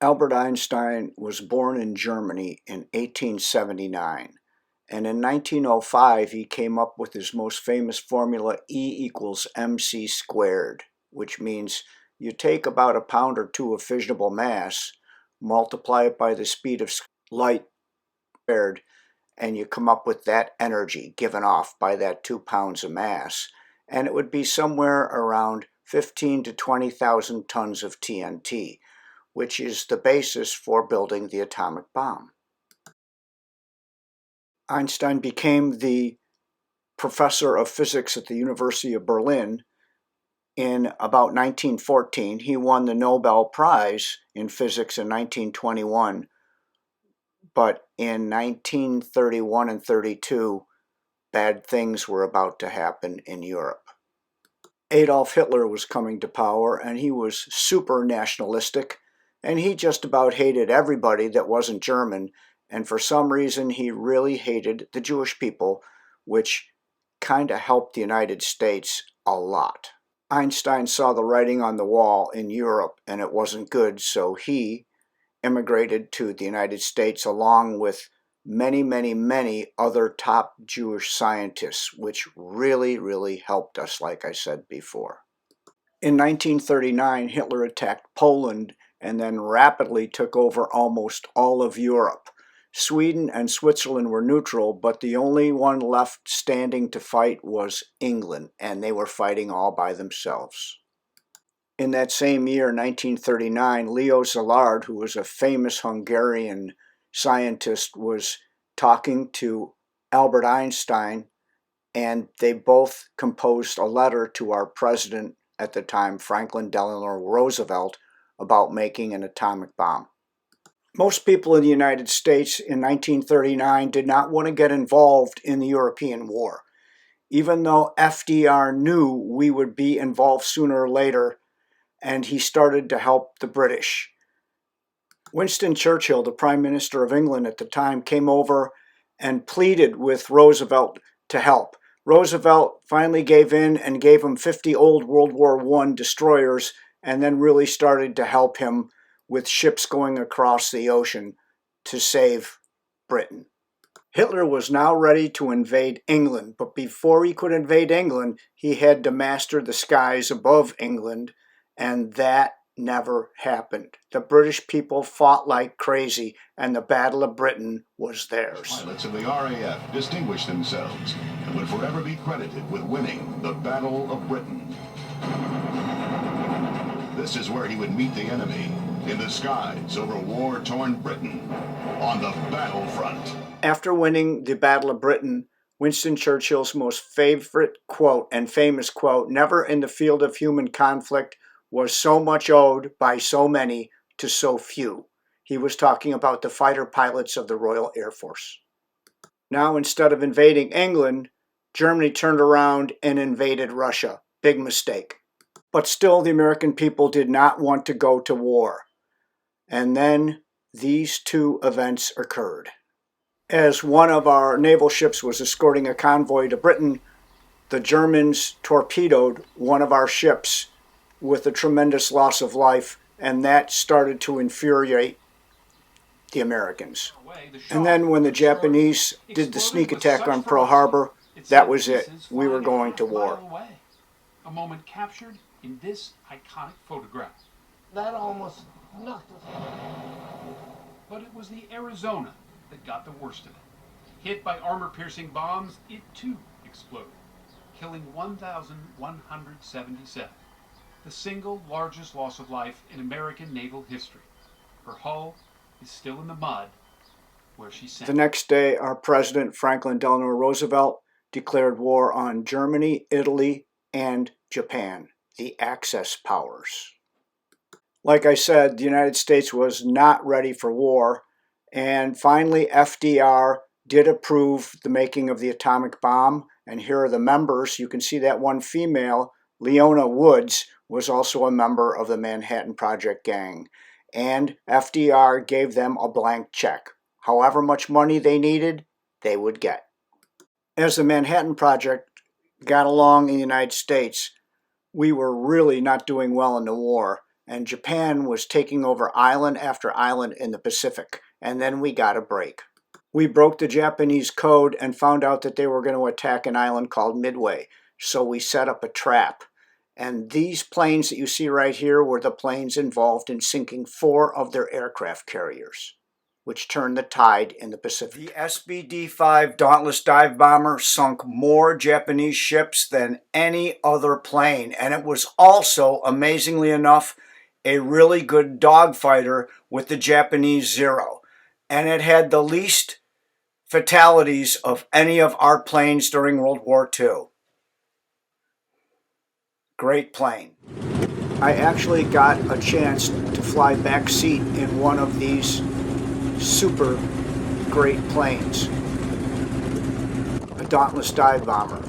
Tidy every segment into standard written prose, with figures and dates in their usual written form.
Albert Einstein was born in Germany in 1879, and in 1905 he came up with his most famous formula E=mc squared, which means you take about a pound or two of fissionable mass, multiply it by the speed of light squared, and you come up with that energy given off by that 2 pounds of mass, and it would be somewhere around 15 to 20,000 tons of TNT, which is the basis for building the atomic bomb. Einstein became the professor of physics at the University of Berlin in about 1914. He won the Nobel Prize in physics in 1921, but in 1931 and 32, bad things were about to happen in Europe. Adolf Hitler was coming to power, and he was super nationalistic, and he just about hated everybody that wasn't German, and for some reason he really hated the Jewish people, which kind of helped the United States a lot. Einstein saw the writing on the wall in Europe, and it wasn't good, so he immigrated to the United States along with many other top Jewish scientists, which really helped us, like I said before. In 1939, Hitler attacked Poland and then rapidly took over almost all of Europe. Sweden and Switzerland were neutral, but the only one left standing to fight was England, and they were fighting all by themselves. In that same year, 1939, Leo Szilard, who was a famous Hungarian scientist, was talking to Albert Einstein, and they both composed a letter to our president at the time, Franklin Delano Roosevelt, about making an atomic bomb. Most people in the United States in 1939 did not want to get involved in the European War. Even though FDR knew we would be involved sooner or later, and he started to help the British. Winston Churchill, the Prime Minister of England at the time, came over and pleaded with Roosevelt to help. Roosevelt finally gave in and gave him 50 old World War I destroyers, and then really started to help him with ships going across the ocean to save Britain. Hitler was now ready to invade England, but before he could invade England, he had to master the skies above England, and that never happened. The British people fought like crazy, and the Battle of Britain was theirs. Pilots of the RAF distinguished themselves and would forever be credited with winning the Battle of Britain. This is where he would meet the enemy, in the skies over war-torn Britain, on the battlefront. After winning the Battle of Britain, Winston Churchill's most favorite quote and famous quote, "Never in the field of human conflict was so much owed by so many to so few." He was talking about the fighter pilots of the Royal Air Force. Now, instead of invading England, Germany turned around and invaded Russia. Big mistake. But still, the American people did not want to go to war. And then these two events occurred. As one of our naval ships was escorting a convoy to Britain, the Germans torpedoed one of our ships with a tremendous loss of life, and that started to infuriate the Americans. And then when the Japanese did the sneak attack on Pearl Harbor, that was it. We were going to war. A moment captured in this iconic photograph. That almost knocked us out. But it was the Arizona that got the worst of it. Hit by armor-piercing bombs, it too exploded, killing 1,177. The single largest loss of life in American naval history. Her hull is still in the mud where she sank. The next day, our president, Franklin Delano Roosevelt, declared war on Germany, Italy, and Japan, the Axis powers. Like I said, the United States was not ready for war, and finally FDR did approve the making of the atomic bomb, and here are the members. You can see that one female, Leona Woods, was also a member of the Manhattan Project gang, and FDR gave them a blank check. However much money they needed, they would get. As the Manhattan Project got along in the United States, we were really not doing well in the war, and Japan was taking over island after island in the Pacific, and then we got a break. We broke the Japanese code and found out that they were going to attack an island called Midway, so we set up a trap. And these planes that you see right here were the planes involved in sinking 4 of their aircraft carriers, which turned the tide in the Pacific. The SBD-5 Dauntless Dive Bomber sunk more Japanese ships than any other plane, and it was also, amazingly enough, a really good dogfighter with the Japanese Zero. And it had the least fatalities of any of our planes during World War II. Great plane. I actually got a chance to fly back seat in one of these super great planes, a Dauntless Dive Bomber.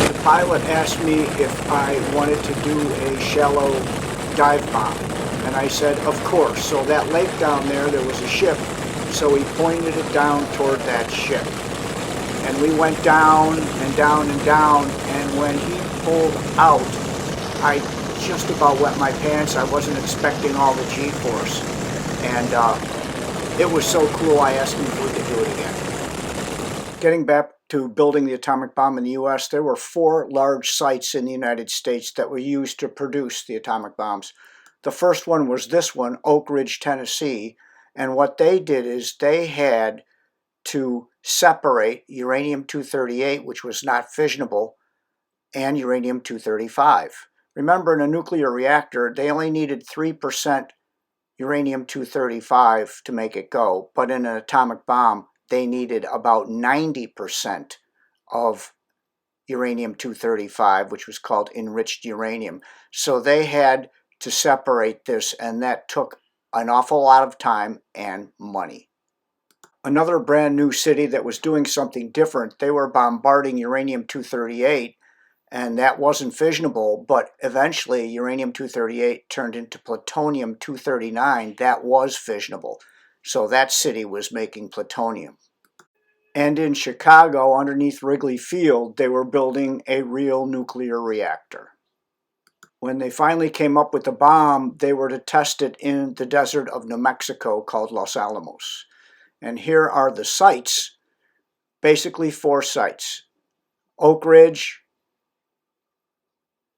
The pilot asked me if I wanted to do a shallow dive bomb, and I said, of course. So that lake down there was a ship, so he pointed it down toward that ship. And we went down and down and down, and when he pulled out, I just about wet my pants. I wasn't expecting all the G-force, and it was so cool I asked him if we could do it again. Getting back to building the atomic bomb in the U.S., there were 4 large sites in the United States that were used to produce the atomic bombs. The first one was this one, Oak Ridge, Tennessee, and what they did is they had to separate uranium-238, which was not fissionable, and uranium-235. Remember, in a nuclear reactor, they only needed 3% uranium-235 to make it go, but in an atomic bomb, they needed about 90% of uranium-235, which was called enriched uranium. So they had to separate this, and that took an awful lot of time and money. Another brand new city that was doing something different, they were bombarding uranium-238, and that wasn't fissionable, but eventually uranium-238 turned into plutonium-239. That was fissionable. So that city was making plutonium. And in Chicago, underneath Wrigley Field, they were building a real nuclear reactor. When they finally came up with the bomb, they were to test it in the desert of New Mexico called Los Alamos. And here are the sites, basically 4 sites: Oak Ridge,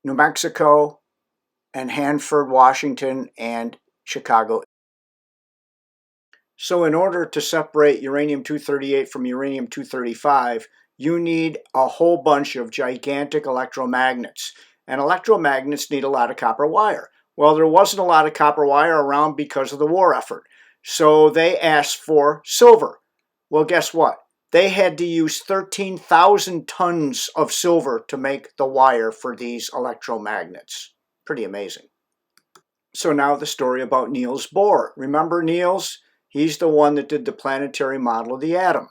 New Mexico, and Hanford, Washington, and Chicago. So in order to separate uranium-238 from uranium-235, you need a whole bunch of gigantic electromagnets. And electromagnets need a lot of copper wire. Well, there wasn't a lot of copper wire around because of the war effort. So they asked for silver. Well, guess what? They had to use 13,000 tons of silver to make the wire for these electromagnets. Pretty amazing. So now the story about Niels Bohr. Remember Niels? He's the one that did the planetary model of the atom.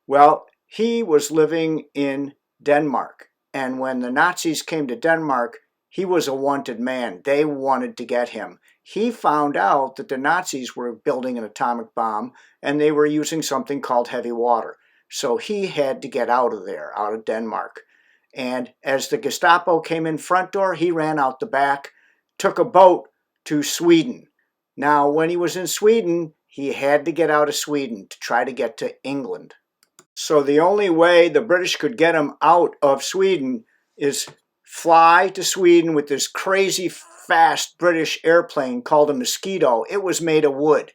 Well, he was living in Denmark, and when the Nazis came to Denmark, he was a wanted man. They wanted to get him. He found out that the Nazis were building an atomic bomb, and they were using something called heavy water. So he had to get out of there, out of Denmark. And as the Gestapo came in front door, he ran out the back, took a boat to Sweden. Now, when he was in Sweden, he had to get out of Sweden to try to get to England. So the only way the British could get him out of Sweden is fly to Sweden with this crazy fast British airplane called a Mosquito. It was made of wood.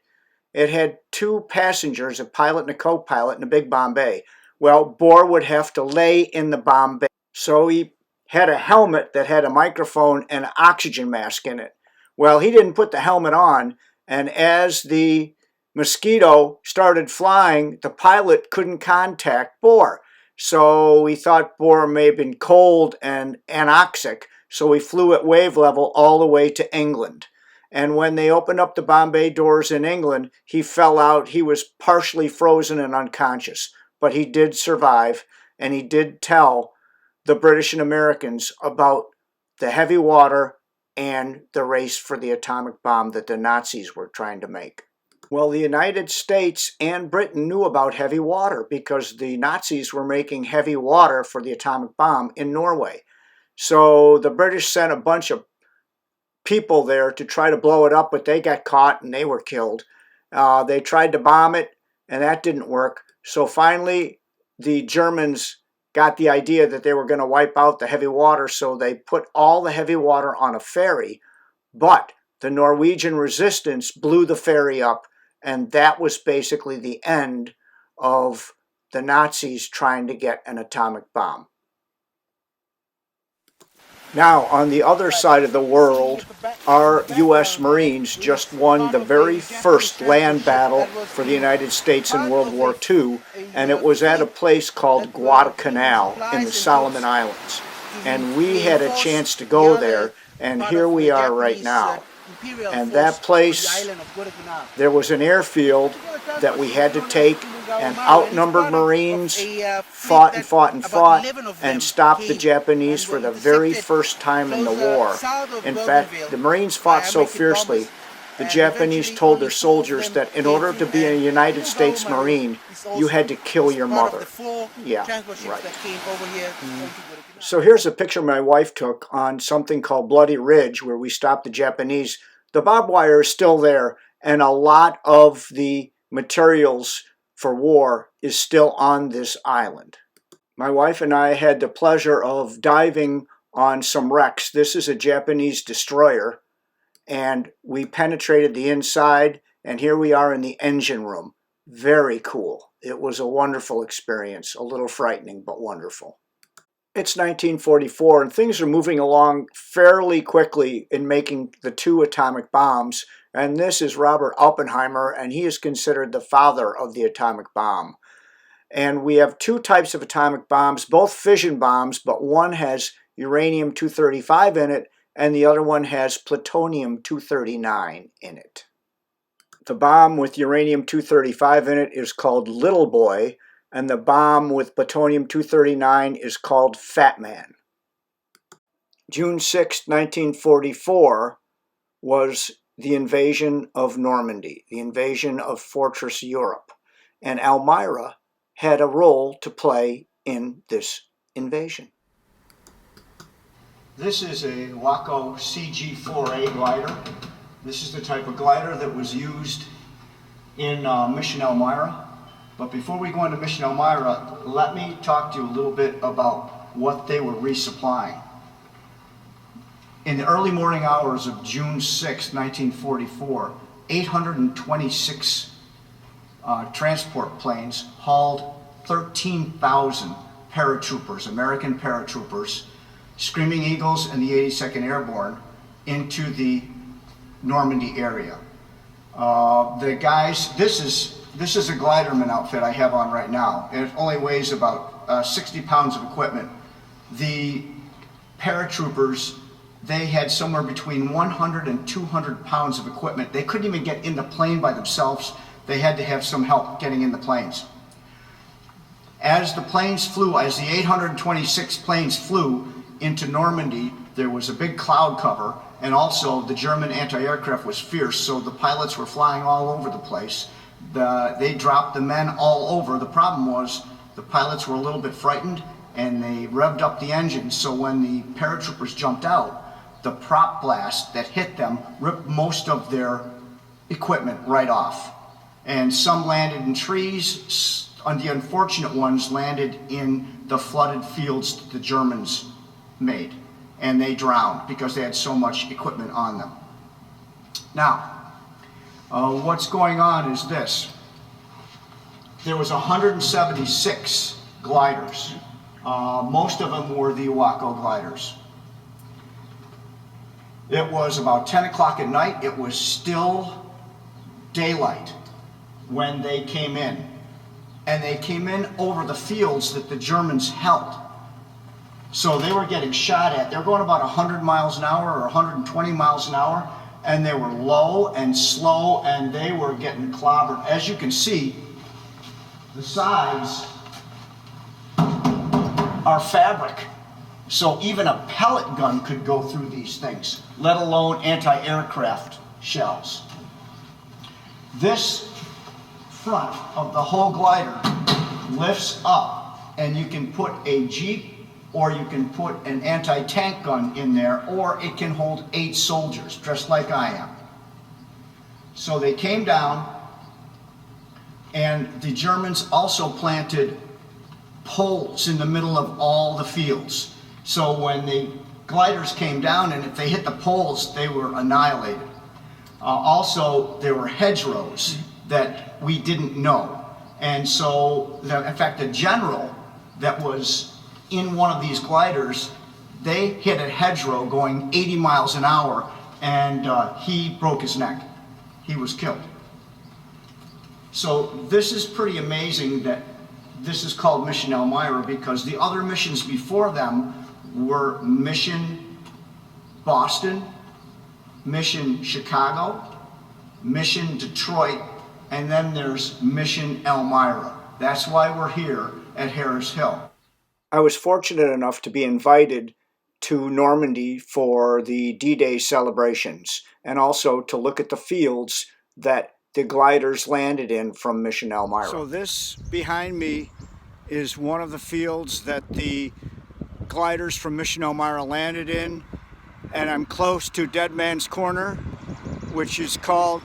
It had 2 passengers, a pilot and a co-pilot, in a big Bombay. Well, Bohr would have to lay in the Bombay. So he had a helmet that had a microphone and an oxygen mask in it. Well, he didn't put the helmet on, and as the Mosquito started flying, the pilot couldn't contact Bohr. So he thought Bohr may have been cold and anoxic, so he flew at wave level all the way to England. And when they opened up the Bombay doors in England, he fell out. He was partially frozen and unconscious, but he did survive, and he did tell the British and Americans about the heavy water and the race for the atomic bomb that the Nazis were trying to make. Well, the United States and Britain knew about heavy water because the Nazis were making heavy water for the atomic bomb in Norway. So the British sent a bunch of people there to try to blow it up, but they got caught and they were killed. They tried to bomb it, and that didn't work. So finally, the Germans got the idea that they were going to wipe out the heavy water, so they put all the heavy water on a ferry, but the Norwegian resistance blew the ferry up, and that was basically the end of the Nazis trying to get an atomic bomb. Now, on the other side of the world, our U.S. Marines just won the very first land battle for the United States in World War II, and it was at a place called Guadalcanal in the Solomon Islands. And we had a chance to go there, and here we are right now. And that place, there was an airfield that we had to take, and outnumbered Marines fought and fought and fought and stopped the Japanese for the very first time in the war. In fact, the Marines fought so fiercely, the Japanese told their soldiers that in order to be a United States Marine, you had to kill your mother. Yeah, right. So here's a picture my wife took on something called Bloody Ridge, where we stopped the Japanese. The barbed wire is still there, and a lot of the materials for war is still on this island. My wife and I had the pleasure of diving on some wrecks. This is a Japanese destroyer, and we penetrated the inside, and here we are in the engine room. Very cool. It was a wonderful experience, a little frightening, but wonderful. It's 1944, and things are moving along fairly quickly in making the two atomic bombs. And this is Robert Oppenheimer, and he is considered the father of the atomic bomb. And we have two types of atomic bombs, both fission bombs, but one has uranium-235 in it, and the other one has plutonium-239 in it. The bomb with uranium-235 in it is called Little Boy, and the bomb with plutonium-239 is called Fat Man. June 6, 1944 was the invasion of Normandy, the invasion of Fortress Europe. And Elmira had a role to play in this invasion. This is a Waco CG-4A glider. This is the type of glider that was used in Mission Elmira. But before we go into Mission Elmira, let me talk to you a little bit about what they were resupplying. In the early morning hours of June 6, 1944, 826 transport planes hauled 13,000 paratroopers, American paratroopers, Screaming Eagles and the 82nd Airborne, into the Normandy area. The guys, this is a gliderman outfit I have on right now. It only weighs about 60 pounds of equipment. The paratroopers, they had somewhere between 100 and 200 pounds of equipment. They couldn't even get in the plane by themselves. They had to have some help getting in the planes. As the planes flew, as the 826 planes flew into Normandy, there was a big cloud cover, and also the German anti-aircraft was fierce, so the pilots were flying all over the place. They dropped the men all over. The problem was the pilots were a little bit frightened, and they revved up the engines, so when the paratroopers jumped out, the prop blast that hit them ripped most of their equipment right off. And some landed in trees, and the unfortunate ones landed in the flooded fields that the Germans made. And they drowned because they had so much equipment on them. Now, what's going on is this. There was 176 gliders. Most of them were the Waco gliders. It was about 10 o'clock at night. It was still daylight when they came in. And they came in over the fields that the Germans held. So they were getting shot at. They were going about 100 miles an hour or 120 miles an hour. And they were low and slow, and they were getting clobbered. As you can see, the sides are fabric. So even a pellet gun could go through these things, let alone anti-aircraft shells. This front of the whole glider lifts up, and you can put a Jeep or you can put an anti-tank gun in there, or it can hold 8 soldiers, dressed like I am. So they came down, and the Germans also planted poles in the middle of all the fields. So when the gliders came down, and if they hit the poles, they were annihilated. Also, there were hedgerows that we didn't know. And so, in fact, the general that was in one of these gliders, they hit a hedgerow going 80 miles an hour, and he broke his neck. He was killed. So this is pretty amazing that this is called Mission Elmira, because the other missions before them were Mission Boston, Mission Chicago, Mission Detroit, and then there's Mission Elmira. That's why we're here at Harris Hill. I was fortunate enough to be invited to Normandy for the D-Day celebrations, and also to look at the fields that the gliders landed in from Mission Elmira. So this behind me is one of the fields that the gliders from Mission Elmira landed in, and I'm close to Dead Man's Corner, which is called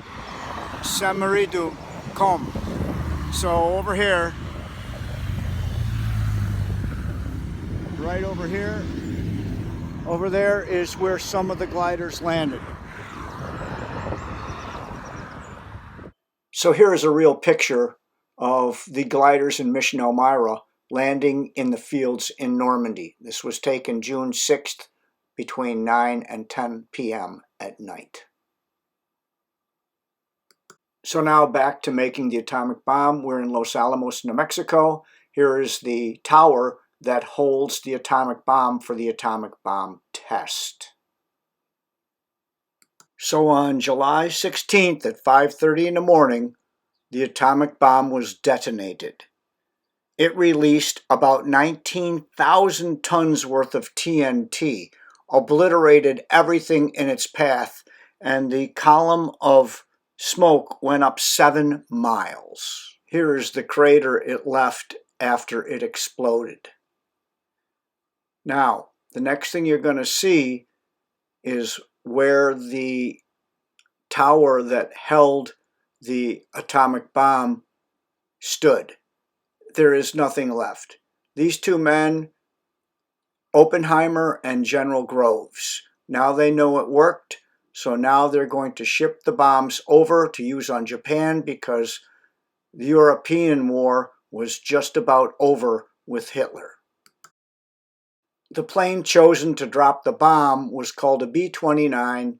Saint-Marie du Combe. So over here, right over here, over there is where some of the gliders landed. So here is a real picture of the gliders in Mission Elmira landing in the fields in Normandy. This was taken June 6th between 9 and 10 p.m. at night. So now back to making the atomic bomb. We're in Los Alamos, New Mexico. Here is the tower that holds the atomic bomb for the atomic bomb test. So on July 16th at 5:30 in the morning, the atomic bomb was detonated. It released about 19,000 tons worth of TNT, obliterated everything in its path, and the column of smoke went up 7 miles. Here is the crater it left after it exploded. Now, the next thing you're going to see is where the tower that held the atomic bomb stood. There is nothing left. These two men, Oppenheimer and General Groves, now they know it worked, so now they're going to ship the bombs over to use on Japan, because the European war was just about over with Hitler. The plane chosen to drop the bomb was called a B-29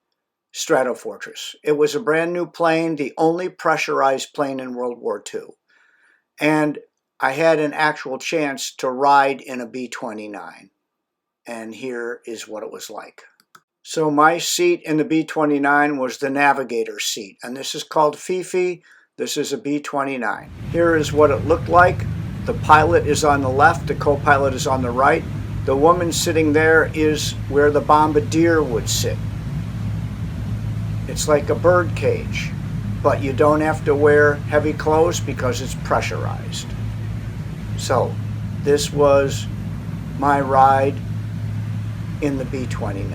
Stratofortress. It was a brand new plane, the only pressurized plane in World War II. And I had an actual chance to ride in a B-29. And here is what it was like. So my seat in the B-29 was the navigator's seat. And this is called Fifi. This is a B-29. Here is what it looked like. The pilot is on the left, the co-pilot is on the right. The woman sitting there is where the bombardier would sit. It's like a bird cage, but you don't have to wear heavy clothes because it's pressurized. So this was my ride in the B-29.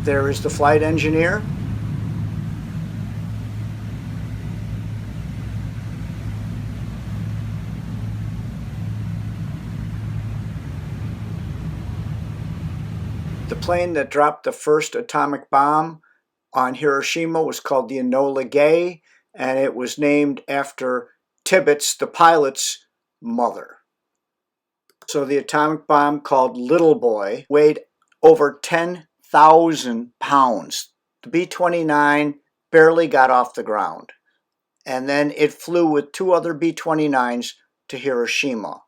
There is the flight engineer. The plane that dropped the first atomic bomb on Hiroshima was called the Enola Gay, and it was named after Tibbets, the pilot's mother. So the atomic bomb, called Little Boy, weighed over 10,000 pounds. The B-29 barely got off the ground, and then it flew with 2 other B-29s to Hiroshima.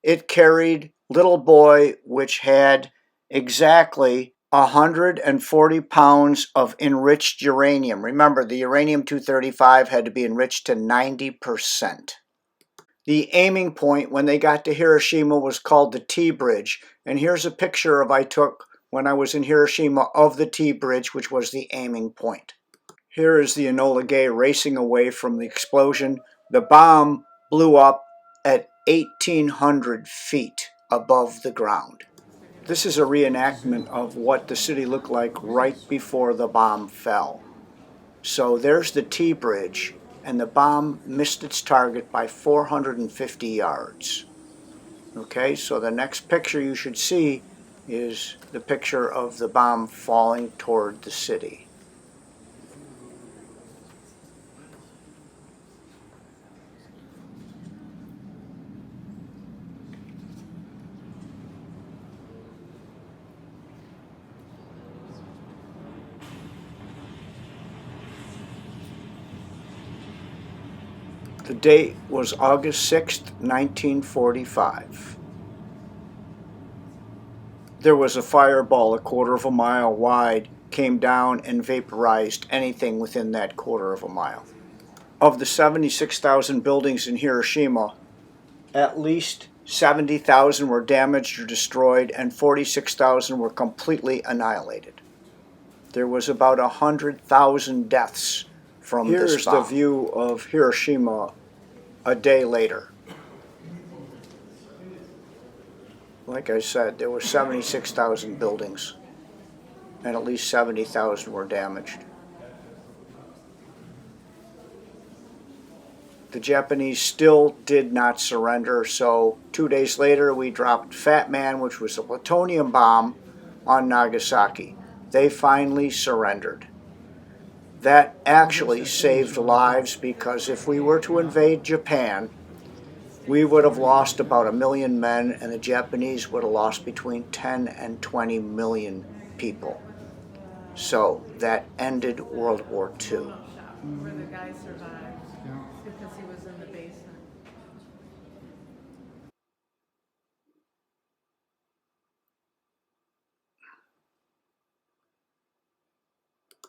It carried Little Boy, which had exactly 140 pounds of enriched uranium. Remember, the uranium-235 had to be enriched to 90%. The aiming point when they got to Hiroshima was called the T-Bridge. And here's a picture I took when I was in Hiroshima of the T-Bridge, which was the aiming point. Here is the Enola Gay racing away from the explosion. The bomb blew up at 1,800 feet above the ground. This is a reenactment of what the city looked like right before the bomb fell. So there's the T-Bridge, and the bomb missed its target by 450 yards. Okay, so the next picture you should see is the picture of the bomb falling toward the city. The date was August 6th, 1945. There was a fireball a quarter of a mile wide, came down and vaporized anything within that quarter of a mile. Of the 76,000 buildings in Hiroshima, at least 70,000 were damaged or destroyed, and 46,000 were completely annihilated. There was about 100,000 deaths from this bomb. Here's the view of Hiroshima a day later. Like I said, there were 76,000 buildings, and at least 70,000 were damaged. The Japanese still did not surrender, so 2 days later we dropped Fat Man, which was a plutonium bomb, on Nagasaki. They finally surrendered. That actually saved lives, because if we were to invade Japan, we would have lost about 1 million men, and the Japanese would have lost between 10 and 20 million people. So that ended World War II. Where the guy survived.